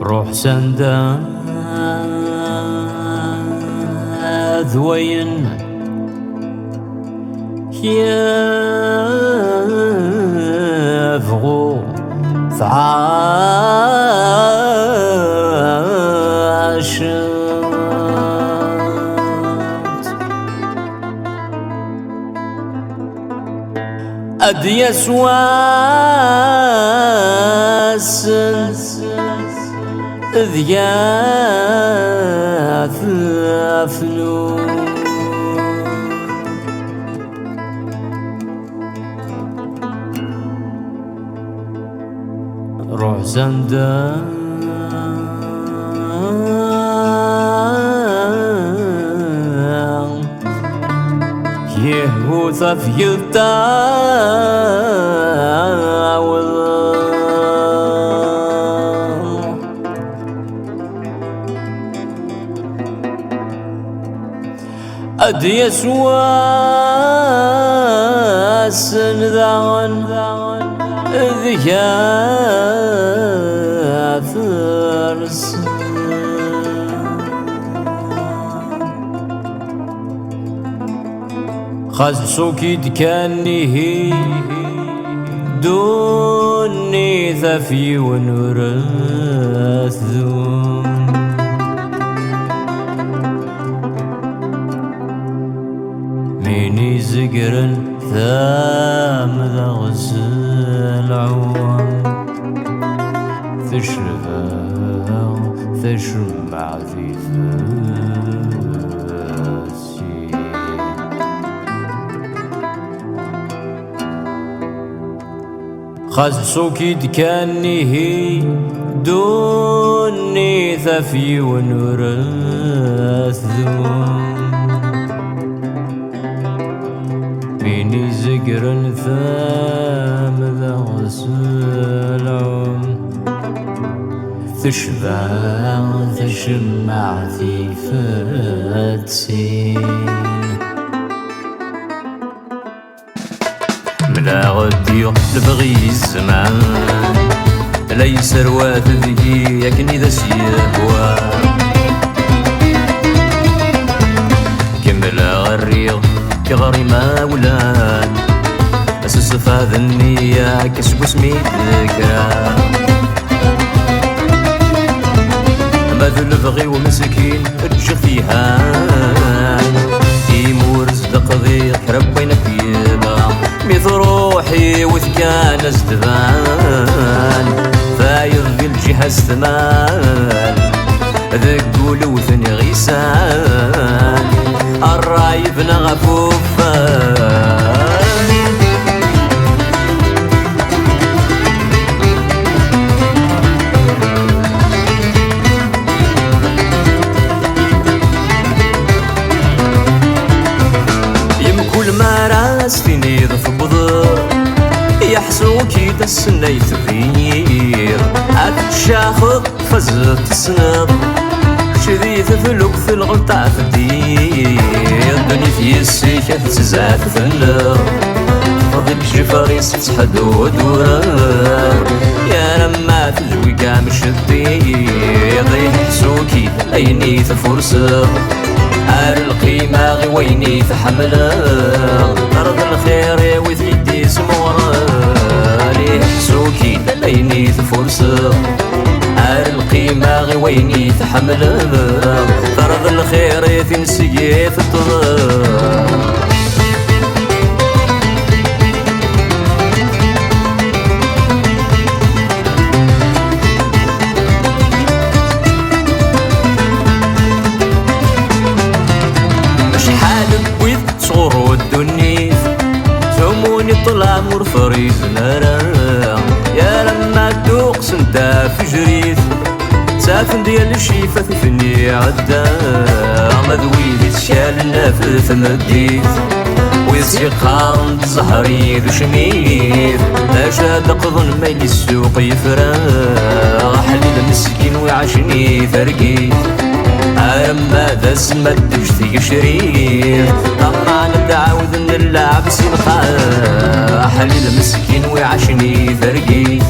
روح سندا ذوين يفغو فعاشت أد يسواس ذياث أفلو روح زندا يهوث في التاول أد يسواس ذاغن ذياث فرس خزسوكي دكانيه دوني ثفي ونورث ذون ميني زقرن ثام ذا غزل عوام تشرفا تشمع في فاسي خزسوكي دكانيه دوني ثفي ونورث ذون بيني زقرن ثام ذا غسل عم تشبع تشمع في فتسين ملا غديو لبغي الزمان ليس روات ذي يكني ذا سيهوى كمل غريض كغري ما ولان أسس هذا النية كسب سميت ذكرى ما ذو البغي ومسكين رجع فيها يمور زدق ضيق ربينا فيبا ميث روحي وثكان ازدبان فايض في الجهة استمان ذق وثني غيسان الرايب نغفوفان يمكل ما راستيني ذف بضر يحسوكي دسني ثبير أتشاخذ فزت السنب شذيث فلوك في الغلطة فدير دني في السيكة تزعت فلر فضيك جفاريس تحد ودورر يا لما تجوي قام شدير سوكي أيني تفرسر القيمة غي ويني تحملر أرض الخير وذ يدي سمورر سوكي أيني تفرسر القيمة غي ويني تحمل فرض الخير تنسي في الطرق شحال بويض صغرو الدنيث ثموني طلع مرفريز نرى يا لما تدوق سنتا في جريث سافن ديال الشيفة ثني عدا مذوي تشال النفث مديث ويسي قارن زهري ذو شميث ماشا دقضن ميل السوق يفرا حليل مسكين ويعشني فرقيث أما ذا سمت تجتي شرير طمعا نتعاود نلعب سنخا حليل مسكين ويعشني فرقيث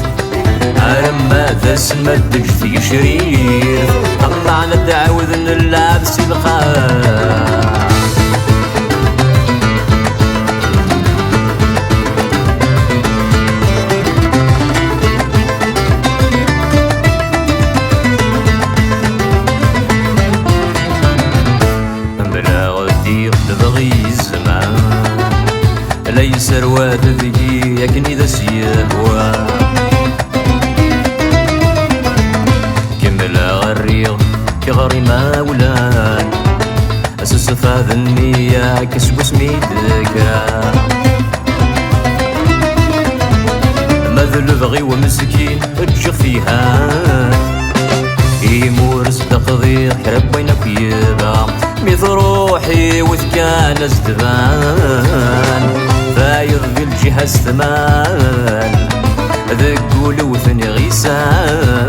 ماذا سمد في شرير طلعنا تعاود نلعب سلقان نبغي الزمان ليس رواد ذي يكني ذا سيهوى كمل غريغ كغري ما ولاي أسس فاذ النية كسب سميتك ماذا بغي ومسكين اتجغ فيها يمورس تقضي حرب وينك يبا ميث روحي وذكان ازدبان فايض بالجهة الثمان ذق ولوثني غيسان